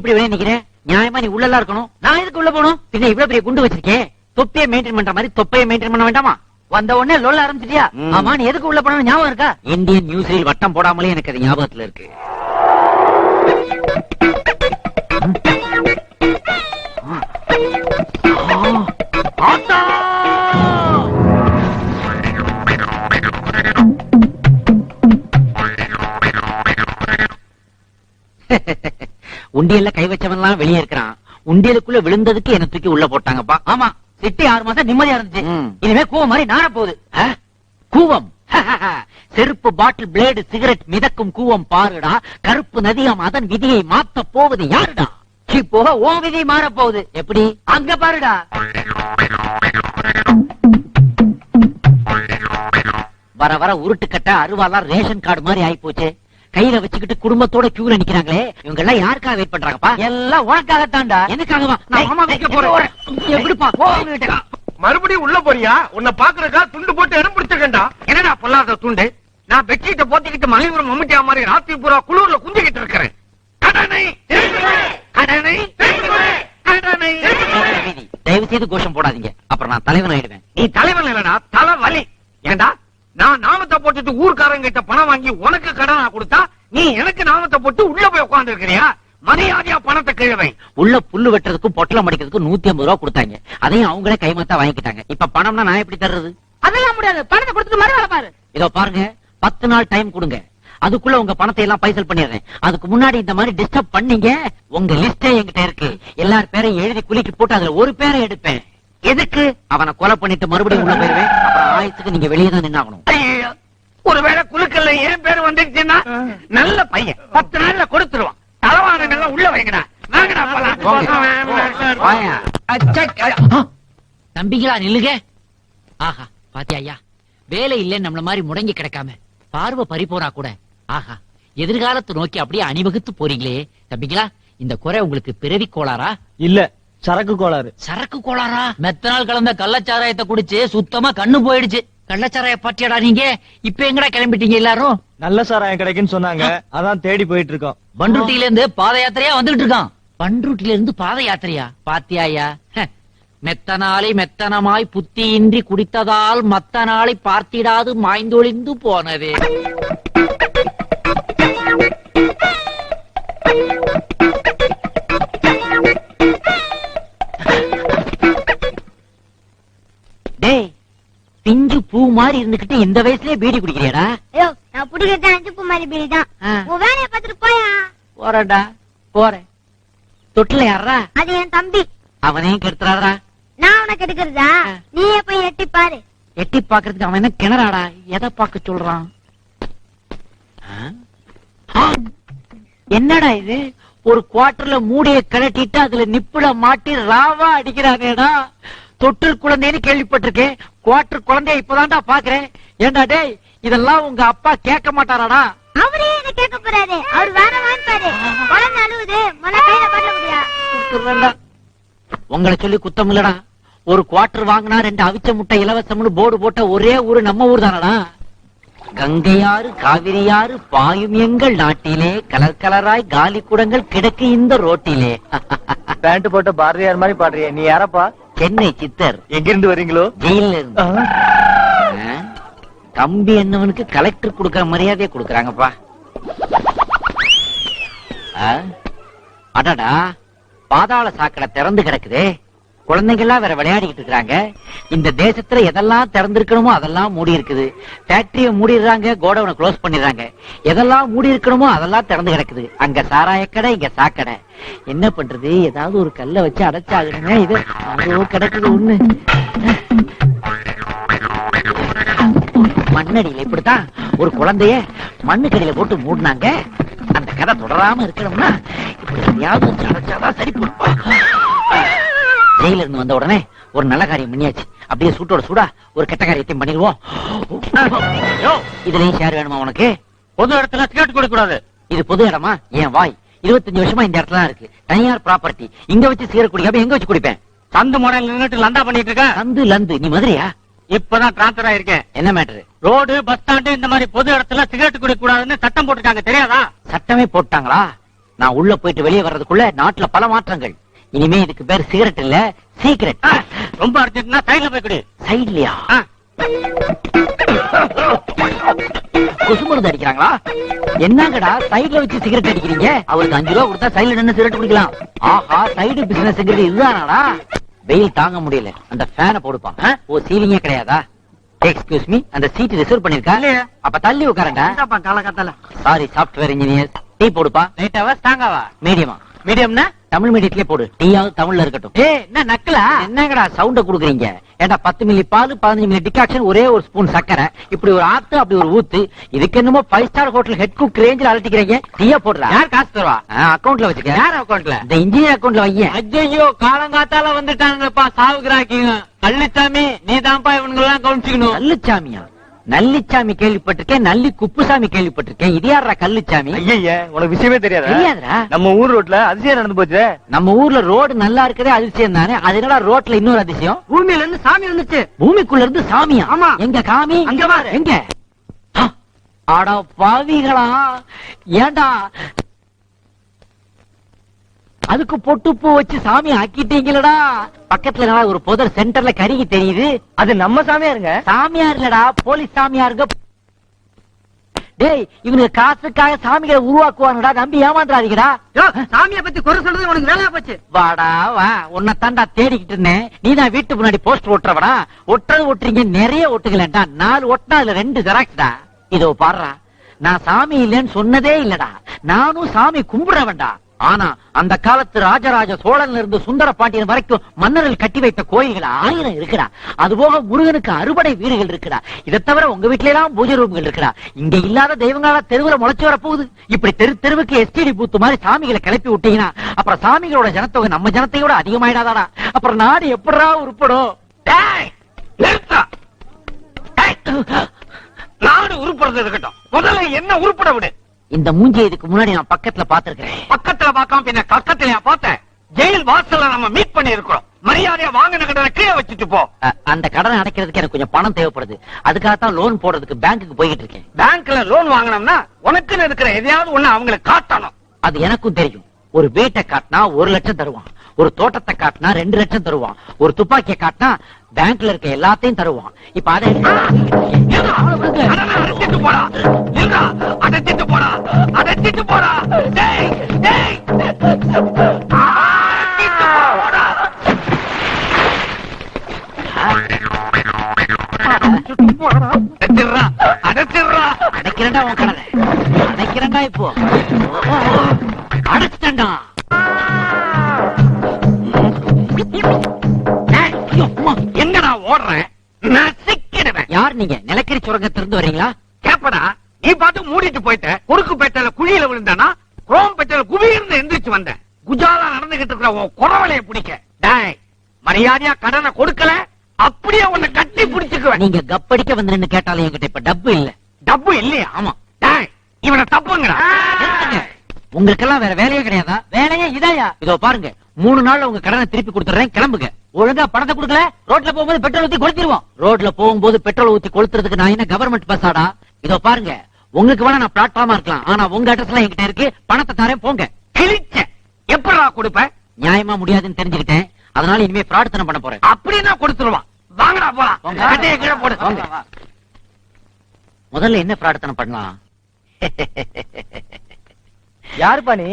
எப்படி வெளியே நிக்கிறேன்? நியாயமா நீ உள்ளலாம் இருக்கணும். நான் எதுக்கு உள்ள போகணும்? பின்ன இவ்வளவு பெரிய குண்டு வச்சிருக்கேன். தொப்பியை மெயின்டைன் பண்ற மாதிரி தொப்பையை மெயின்டைன் பண்ண வேண்டாமா? வந்த உடனே லொல்ல ஆரம்பிச்சிட்டியா? ஆமா, நீ எதுக்கு உள்ள போன ஞாபகம் இருக்கா? இந்தியன் நியூஸ்ல வட்டம் போடாமலே எனக்கு அது ஞாபகத்துல இருக்கு. உண்டியல்ல கை வச்சவன்லாம் வெளியே இருக்கிறான். உண்டியலுக்குள்ள விழுந்ததுக்கு என்ன தூக்கி உள்ள போட்டாங்கப்பா. ஆமா, சிட்டி 6 மாசம் நிம்மதியா இருந்துச்சு. இனிமே கூவம் மாதிரி நார போகுது. கூவம் செருப்பு, பாட்டில், பிளேடு, சிகரெட் மிதக்கும் கூவம் பாருடா. கருப்பு நதியாம், அதன் விதியை மாத்த போவது யாருடா? போக ஓ விதி மாற போகுது. எப்படி? அங்க பாருடா. வர வர உருட்டுக்கட்ட அருவாலாம் ரேஷன் கார்டு மாதிரி ஆயி போச்சு. கையில வச்சுக்கிட்டு குடும்பத்தோட கியூல நிக்கிறாங்களே, இவங்க எல்லாம் யாருக்காக வெயிட் பண்றாங்கப்பா? எல்லாம் உனக்காகத்தான்டா. எனக்காகவா? நான் மாமா வைக்க போறேன். எப்படிப்பா? மறுபடியும் உள்ள போறியா? உன்னை பாக்குறக்கா துண்டு போட்டு இடம் பிடிச்சிருக்கா. என்னடா பொல்லாத துண்டு? நான் பெட்ஷீட்டை போத்திக்கிட்டு மலைபுரம் மம்முட்டியா மாதிரி ராத்திரி பூரா குளூர்ல குந்திக்கிட்டு இருக்கிறேன். கடனை கடனை கடனை. தயவு செய்து கோஷம் போடாதீங்க, அப்புறம் நான் தலைவன் ஆயிடுவேன். நீ தலைவன் இல்லடா, தலைவலி. ஏண்டா நான் நாமத்தை போட்டுட்டு ஊர்க்காரங்க கிட்ட பணம் வாங்கி உனக்கு கடனா கொடுத்தா நீ எனக்கு நாமத்தை போட்டு உள்ள போய் உட்கார்ந்து இருக்கிறியா? மரியாதையா பணத்தை கிழவை. உள்ள புல்லு வெட்டுறதுக்கும் பொட்டலம் அடிக்கிறதுக்கும் 150 ரூபா கொடுத்தாங்க. அதையும் அவங்களே கைமாத்தா வாங்கிட்டாங்க. இப்ப பணம்னா நான் எப்படி தர்றது? அதெல்லாம் முடியாது. பணத்தை கொடுத்துட்டு மறு வேலை பாரு. இதோ பாருங்க, 10 நாள் டைம் கொடுங்க. அதுக்குள்ள உங்க பணத்தை எல்லாம் பைசல் பண்ணிடுறேன். அதுக்கு முன்னாடி இந்த மாதிரி டிஸ்டர்ப் பண்ணீங்க, உங்க லிஸ்டே என்கிட்ட இருக்கு. எல்லார் பேரையும் எழுதி குலுக்கி போட்டு அதுல ஒரு பேரை எடுப்பேன். எதுக்கு? அவனை கொலை பண்ணிட்டு மறுபடியும் உள்ள போயிருவேன். அப்புறம் ஆயத்துக்கு நீங்க வெளியே தான் நின்னாகணும். ஒருவேளை குலுக்கல்ல என் பேர் வந்துருச்சுன்னா நல்ல பையன் 10 நாள்ல கொடுத்துருவான். தலைவானங்கள்லாம் உள்ள வைங்கடா. தம்பிங்களா நில்லுங்க. ஆஹா, பாத்தியா ஐயா, வேலை இல்ல நம்மள மாதிரி முடங்கி கிடக்காம பார்வை பறி போனா கூட ஆஹா எதிர்காலத்தை நோக்கி அப்படியே அணிவகுத்து போறீங்களே. தம்பிங்களா, இந்த குறை உங்களுக்கு பிறவி கோளாரா? இல்ல, சரக்கு கோளாறு. சரக்கு கோளாரா? மெத்தனால் கலந்த கள்ளச்சாராயத்தை குடிச்சு சுத்தமா கண்ணு போயிடுச்சு. கள்ளச்சாராய பாட்டியாடா நீங்க? இப்ப எங்கடா கிளம்பிட்டீங்க எல்லாரும்? நல்ல சாராயம் கிடைக்குன்னு சொன்னாங்க, அதான் தேடி போயிட்டு இருக்கோம். பண்ருட்டில இருந்து பாத யாத்திரையா வந்துட்டு இருக்கான். பண்ருட்டில இருந்து பாத யாத்திரையா? பாத்தியாயா, மெத்தனாலை மெத்தனமாய் புத்தியின்றி குடித்ததால் மத்த நாளை பார்த்திடாது மாய்ந்தொழிந்து போனதே. டேய், பிஞ்சு பூ மாதிரி இருந்துகிட்டு இந்த வயசுலயே பீடி குடிக்கிறியாடா? ஐயோ, நான் புடிக்கிறது 5 பூ மாதிரி பீடி தான். உன் வேலையை பார்த்துட்டு போயா. போறடா, போறேன். தொட்டில யாரா? அது என் தம்பி. அவனையும் கெடுத்துறாடா. நான் உனக்கு எடுக்கிறதா? நீயே போய் எட்டி பாரு. எட்டி பாக்குறதுக்கு அவன் என்ன கிணறாடா? எதை பாக்க சொல்றான்? என்னடா இது? ஒரு குவார்டர்ல மூடிய கழட்டிட்டு அதுல நிப்புல மாட்டி ராவா அடிக்கிறானேடா. தொட்டில் குழந்தைன்னு கேள்விப்பட்டிருக்கேன், குவார்டர் குழந்தைய இப்பதான்டா பாக்குறேன். ஏண்டா டேய், இதெல்லாம் உங்க அப்பா கேட்க மாட்டாராடா? அவரே என்ன கேட்க போறாரு? அவர் வேற வாங்கிப்பாரு. குழந்தை அழுவுது, முதல்ல கையில பண்ண முடியா? உங்களை சொல்லி குத்தம் இல்லடா. ஒரு குவார்டர் வாங்கினா 2 அவிச்ச முட்டை இலவசம்னு போர்டு போட்ட ஒரே ஊரு நம்ம ஊர் தானடா. கங்கையாறு காவிரியாறு பாயும் எங்கள் நாட்டிலே, கலர் கலராய் காலி குடங்கள் கிடக்கு இந்த ரோட்டிலே. பேண்ட் போட்ட பாரதியார் மாதிரி பாடுறிய, நீ யாரப்பா? சென்னை சித்தர். எங்க இருந்து வரீங்களோ? ஜெயில இருந்து. கம்பி என்னவனுக்கு கலெக்டர் கொடுக்கற மரியாதையை கொடுக்கறாங்கப்பா. அடடா, பாதாள சாக்கடை திறந்து கிடக்குதே. குழந்தைகள்லாம் வேற விளையாடிக்கிட்டு இருக்காங்க. இந்த தேசத்துல எதெல்லாம் திறந்திருக்கணுமோ அதெல்லாம் மூடி இருக்குது. ஃபேக்டரிய மூடிடுறாங்க, கோடவுனை க்ளோஸ் பண்ணிடுறாங்க. எதெல்லாம் மூடி இருக்கணுமோ அதெல்லாம் திறந்து கிடக்குது. அங்க சாராயக்கடை, இங்க சாக்கடை. என்ன பண்றது? ஏதாவது ஒரு கல்லை வச்சு அடைச்சாகணுமே. இது கிடக்குது ஒண்ணு. மண்ணடியில இப்படித்தான் ஒரு குழந்தைய மண்ணுக்கடியில போட்டு மூடினாங்க. அந்த கதை தொடராம இருக்கணும்னா இப்படி எதையாவது அடைச்சாதான் சரி போடுப்பா. ஜெயில இருந்து வந்த உடனே ஒரு நல்ல காரியம் பண்ணியாச்சு. அப்படியே சூட்டோட சூடா ஒரு கெட்ட காரியத்தையும் பண்ணிடுவோம். இதுலயும் ஷேர் வேணுமா உனக்கு? பொது இடத்துல சிகரெட் குடிக்க கூடாது. இது பொது இடமா? என் வாய் 25 வருஷமா இந்த இடத்துல இருக்கு. தனியார் ப்ராப்பர்ட்டி. இங்க வச்சு சிகரெட் குடிக்காம எங்க வச்சு குடிப்பேன்? சந்து முறையில் நின்னுட்டு லந்தா பண்ணிட்டு இருக்க. சந்து லந்து? நீ மதுரையா? இப்பதான் டிரான்ஸ்பர் ஆயிருக்கேன். என்ன மேட்டரு? ரோடு, பஸ் ஸ்டாண்டு இந்த மாதிரி பொது இடத்துல சிகரெட் குடிக்க கூடாதுன்னு சட்டம் போட்டுருக்காங்க, தெரியாதா? சட்டமே போட்டாங்களா? நான் உள்ள போயிட்டு வெளியே வர்றதுக்குள்ள நாட்டுல பல மாற்றங்கள். இனிமே இதுக்கு பேர் சிகரெட் இல்ல, சீக்ரெட். ரொம்ப அர்ஜென்ட்னா சைடுல போய் கொடு. சைட்லயா? கொசு மருந்து அடிக்கிறாங்களா? என்னங்கடா சைடுல வச்சு சிகரெட் அடிக்கிறீங்க? அவருக்கு 5 ரூபா கொடுத்தா சைடுல நின்னு சிகரெட் குடிக்கலாம். ஆஹா, சைடு பிசினஸ்ங்கிறது இதுதானாடா? வெயில் தாங்க முடியல, அந்த ஃபேனை போடுப்பா. ஓ, சீலிங்கே கிடையாதா? எக்ஸ்கியூஸ் மீ, அந்த சீட் ரிசர்வ் பண்ணிருக்கா? அப்ப தள்ளி உட்காரண்டா. காலகட்டல சாரி, சாப்ட்வேர் இன்ஜினியர். டீ போடுப்பா. லைட்டாவா ஸ்ட்ராங்காவா? மீடியமா? மீடியம்னா தமிழ் மீடியத்திலே போடு. டீயாவது தமிழ்ல இருக்கட்டும். என்ன நக்கலா? என்னங்கடா சவுண்ட குடுக்குறீங்க? ஏண்டா 10 மில்லி பால், 15 மில்லி டிகாக்ஷன், ஒரே ஒரு ஸ்பூன் சக்கரை, இப்படி ஒரு ஆத்து, அப்படி ஒரு ஊத்து. இதுக்கு என்னமோ 5 ஸ்டார் ஹோட்டல் ஹெட் குக் ரேஞ்சில் அலட்டிக்கிறீங்க. டீயா போடுறா? யார் காசு தருவா? அக்கவுண்ட்ல வச்சுக்க. யார் அக்கௌண்ட்ல? இந்த இன்ஜினியர் அக்கவுண்ட்ல வையேன். ஐயோ, காலங்காத்தால வந்துட்டாங்கப்பா சாவுகிறாக்கிங்க. கள்ளிச்சாமி, நீ தான்ப்பா இவனுங்க எல்லாம் கவனிச்சுக்கணும். நல்லுச்சாமியா? நல்லிச்சாமி கேள்விப்பட்டிருக்கேன், நல்லி குப்புசாமி கேள்விப்பட்டிருக்கேன். இது யாரா கல்லுச்சாமி? ஐயா உனக்கு விஷயமே தெரியாதா? தெரியாதுடா. நம்ம ஊர் ரோட்ல அதிசயம் நடந்து போச்சு. நம்ம ஊர்ல ரோடு நல்லா இருக்கதே அதிசயம் தானே. அது என்னடா ரோட்ல இன்னொரு அதிசயம்? பூமியில இருந்து சாமி வந்துச்சு. பூமிக்குள்ள இருந்து சாமியா? ஆமா. எங்க காமி? அங்க பாரு. எங்க? ஆடா பாவிகளா, ஏண்டா அதுக்கு பொட்டு பூ வச்சு சாமி ஆக்கிட்டீங்களடா? பக்கத்துல என்னடா ஒரு புதர் சென்டர்ல கருகி தெரியுது. அது நம்ம சாமியாருங்க. சாமியார் இல்லடா, போலீஸ் சாமியாருங்க. டேய், இவனுக்கு காசுக்காக சாமிகளை உருவாக்குவானுடா, நம்பி ஏமாந்துறாதீங்கடா. சாமியை பத்தி குறை சொல்றது உனக்கு வேலையா போச்சு. வாடா வா, உன்னை தாண்டா தேடிக்கிட்டு இருந்தேன். நீதான் வீட்டு முன்னாடி போஸ்ட் ஒட்டுறவடா. ஒட்டுறது ஒட்டுறீங்க, நிறைய ஒட்டுகளேன்டா. 4 ஒட்டினா அதுல 2 ஜெராக்ஸ்டா. இதோ பாடுறா, நான் சாமி இல்லைன்னு சொன்னதே இல்லடா. நானும் சாமி கும்பிடுறவன்டா. ஆனா அந்த காலத்து ராஜராஜ சோழன்ல இருந்து சுந்தர பாண்டியன் வரைக்கும் மன்னர்கள் கட்டி வைத்த கோயில்கள் 1000 இருக்குடா. அதுபோக முருகனுக்கு 60 வீடுகள் இருக்குடா. இதை தவிர உங்க வீட்டுல எல்லாம் பூஜை ரூம்கள் இருக்குடா. இங்க இல்லாத தெய்வங்களா தெருவுல முளைச்சு வர போகுது. இப்படி தெருவுக்கு எஸ்டிடி பூத்து மாதிரி சாமிகளை கிளப்பி விட்டீங்கன்னா அப்புறம் சாமிகளோட ஜனத்தொகை நம்ம ஜனத்தையோட அதிகமாயிடாதாடா. அப்புறம் நாடு எப்படா உருப்படும்? நாடு உருப்படுறது இருக்கட்டும், முதல்ல என்ன உருப்பட விடு. இந்த மூஞ்சி இதுக்கு முன்னாடி நான் பக்கத்துல பாத்துருக்கேன். பக்கத்துல பார்க்காம பின்ன கக்கத்துல பார்த்தேன். ஜெயில் வாசல்ல நம்ம மீட் பண்ணி இருக்கிறோம். மரியாதையா வாங்கின கடனை கீழே வச்சுட்டு போ. அந்த கடனை அடைக்கிறதுக்கு எனக்கு கொஞ்சம் பணம் தேவைப்படுது. அதுக்காகத்தான் லோன் போடுறதுக்கு பேங்க்குக்கு போய்கிட்டு இருக்கேன். பேங்க்ல லோன் வாங்கினோம்னா உனக்குன்னு இருக்கிற எதையாவது ஒண்ணு அவங்களுக்கு காட்டணும். அது எனக்கும் தெரியும். ஒரு வீட்டை காட்டினா 1 லட்சம் தருவான். ஒரு தோட்டத்தை காட்டினா 2 லட்சம் தருவான். ஒரு துப்பாக்கியை காட்டினா பேங்க்ல இருக்க எல்லாத்தையும் தருவான். இப்ப அதை அடைச்சிட்டு போடா, அடைச்சிட்டு போடா, அடைச்சிட்டு போடா. டேய், டேய். அடைக்கிறேன்டா உன் கடனை. அடைக்கிறேன்டா இப்போ. அடைச்சிட்டா. எங்கடா ஓடுறேன்? நசிக்கிடுவேன். யார் நீங்க? நிலக்கரி சுரங்கத்திலிருந்து வரீங்களா? கேப்படா, நீ பாட்டு மூடிட்டு போயிட்ட. குறுக்கு பேட்டையில குழியில விழுந்தானா, குரோம் பேட்டையில குபீர்னு எந்திரிச்சு வந்தேன். குஜாலா நடந்துகிட்டு இருக்கிற உன் குறவலைய பிடிக்க. டேய், மரியாதையா கடனை கொடுக்கல, அப்படியே உன்னை கட்டி பிடிச்சுக்குவேன். நீங்க கப்படிக்க வந்து நின்னு கேட்டாலும் என்கிட்ட இப்ப டப்பு இல்ல. டப்பு இல்லையா? ஆமா. டேய், இவனை தப்புங்கடா. உங்களுக்கெல்லாம் வேற வேலையே கிடையாதா? வேலையே இதாயா? இதோ பாருங்க, 3 நாள்ல உங்க கடனை திருப்பி கொடுத்துறேன், கிளம்புங்க. ஒழுங்கா பணத்தை கொடுக்கல, ரோட்ல போகும்போது பெட்ரோல் ஊத்தி கொளுத்திடுவோம். ரோட்ல போகும்போது பெட்ரோல் ஊத்தி கொளுத்துறதுக்கு நான் என்ன கவர்மெண்ட் பஸ்ஸாடா? இதோ பாருங்க, உங்களுக்கு வேணா நான் பிளாட்ஃபார்மா இருக்கலாம், ஆனா உங்க அட்ரஸ் எல்லாம் என்கிட்ட இருக்கு. பணத்தை தரேன், போங்க. கிழிச்ச எப்படா கொடுப்ப? நியாயமா முடியாதுன்னு தெரிஞ்சுக்கிட்டேன். அதனால இனிமே பிரார்த்தனை பண்ண போறேன். அப்படின்னா கொடுத்துருவான். வாங்கடா போலாம். போங்க. கட்டையை கீழே போடு. போங்க. முதல்ல என்ன பிரார்த்தனை பண்ணலாம்? யாருப்பா நீ?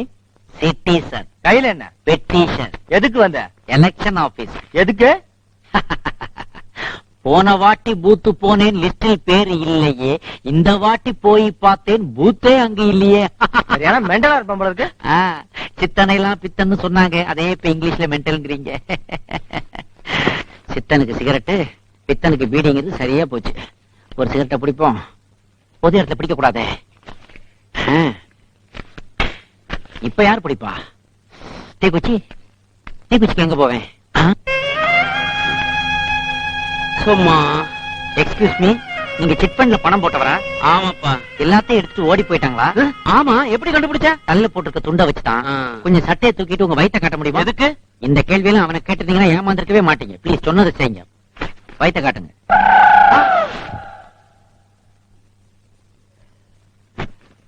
சிட்டிசன். கையில என்ன? பெட்டிஷன். எதுக்கு வந்த? Election office. எதுக்கு? போன வாட்டி பூத்து போனேன், லிஸ்டில் பேர் இல்லையே. இந்த வாட்டி போய் பார்த்தேன், பூத்தே அங்க இல்லையே. சரியான மெண்டலா இருப்பான் போல இருக்கு. சித்தனை எல்லாம் பித்தன்னு சொன்னாங்க, அதே இப்ப இங்கிலீஷ்ல மென்டல்ங்கிறீங்க. சித்தனுக்கு சிகரெட்டு, பித்தனுக்கு பீடிங்கிறது சரியா போச்சு. ஒரு சிகரெட்டை பிடிப்போம், பொது இடத்துல பிடிக்க கூடாதே. இப்ப யார் பிடிப்பா? தீக்குச்சிக்கு எங்க போவேன்? சும்மா. எக்ஸ்கியூஸ் மீ, நீங்க சிட் ஃபண்ட்ல பணம் போட்டவரா? ஆமாப்பா. எல்லாத்தையும் எடுத்து ஓடி போயிட்டாங்களா? ஆமா, எப்படி கண்டுபிடிச்ச? கல்ல போட்டுருக்க துண்டை வச்சுட்டான். கொஞ்சம் சட்டையை தூக்கிட்டு உங்க வயித்தை காட்ட முடியுமா? எதுக்கு? இந்த கேள்வியெல்லாம் அவனை கேட்டிருந்தீங்கன்னா ஏமாந்திருக்கவே மாட்டீங்க. ப்ளீஸ் சொன்னதை செய்யுங்க. வயித்தை காட்டுங்க.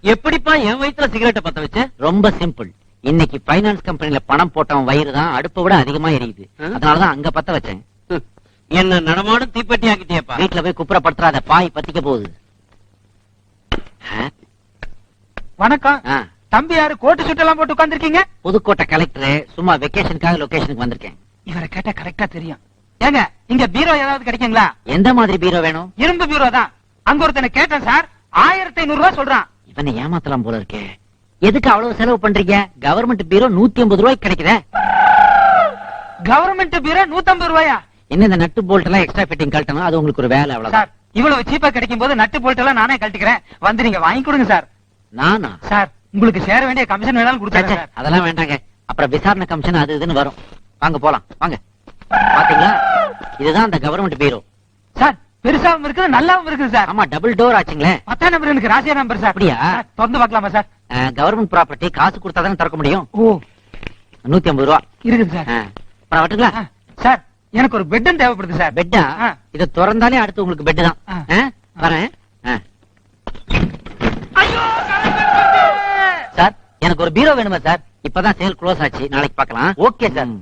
எப்படிப்பா என் வயித்துல சிகரெட்டை பத்த வச்ச? ரொம்ப சிம்பிள். இன்னைக்கு பைனான்ஸ் கம்பெனில பணம் போட்டவன் வயிறு தான் அடுப்பை விட அதிகமா எரியுது. அதனாலதான் அங்க பத்த வச்சேன். என்ன நடமாடும் தீப்பெட்டி ஆக்கிட்டியப்பா. வீட்டுல போய் குப்புறப்படுத்துறாத, பாய் பத்திக்க போகுது. வணக்கம். ஆ, தம்பி யாரு கோட்டு சுட்டெல்லாம் போட்டு உட்கார்ந்திருக்கீங்க? புதுக்கோட்டை கலெக்டர். சும்மா வெக்கேஷனுக்காக லொகேஷனுக்கு வந்திருக்கேன். இவரை கேட்டா கரெக்டா தெரியும். ஏங்க இங்க பீரோ ஏதாவது கிடைக்குங்களா? எந்த மாதிரி பீரோ வேணும்? இரும்பு பீரோ தான். அங்க ஒருத்தனை கேட்டேன் சார், 1500 ரூபாய் சொல்றான். இவனை ஏமாத்தலாம் போல இருக்கே. எதுக்கு அவ்வளவு செலவு பண்றீங்க? கவர்மெண்ட் பீரோ 150 ரூபாய்க்கு கிடைக்குதே. கவர்மெண்ட் பீரோ 150 ரூபாயா? என்ன இந்த நட்டு போல்ட் எல்லாம் எக்ஸ்ட்ரா ஃபிட்டிங் கழட்டணும், அது உங்களுக்கு ஒரு வேலை அவ்வளவுதான். சார் இவ்வளவு சீப்பா கிடைக்கும் போது நட்டு போல்ட் எல்லாம் நானே கழட்டிக்கிறேன். வந்து நீங்க வாங்கி கொடுங்க சார். நானா? சார் உங்களுக்கு சேர வேண்டிய கமிஷன் வேணாலும் ச்சே, கொடுத்தாங்க சார். அதெல்லாம் வேண்டாங்க. அப்புறம் விசாரணை கமிஷன் அது இதுன்னு வரும். வாங்க போலாம் வாங்க. பாத்தீங்களா, இதுதான் அந்த கவர்மெண்ட் பீரோ. சார் பெருசாவும் இருக்குது நல்லாவும் இருக்குது சார். ஆமா, டபுள் டோர் ஆச்சுங்களே. 10 நம்பர் எனக்கு ராசியா நம்பர் சார். அப்படியா? சார், திறந்து பார்க்கலாமா சார்? கவர்மெண்ட் ப்ராப்பர்ட்டி, காசு கொடுத்தா தானே திறக்க முடியும். ஓ 150 ரூபா. இருக்குது சார். அப்புறம் வட்டுங்களா? சார் எனக்கு ஒரு பெட்டும் தேவைப்படுது சார். பெட்டா? ஆ. இதை திறந்தாலே அடுத்து உங்களுக்கு பெட் தான். ஆ. வரேன். சார் எனக்கு ஒரு பீரோ வேணுமா சார்? இப்பதான் சேல் க்ளோஸ் ஆச்சு, நாளைக்கு பார்க்கலாம். Okay sir.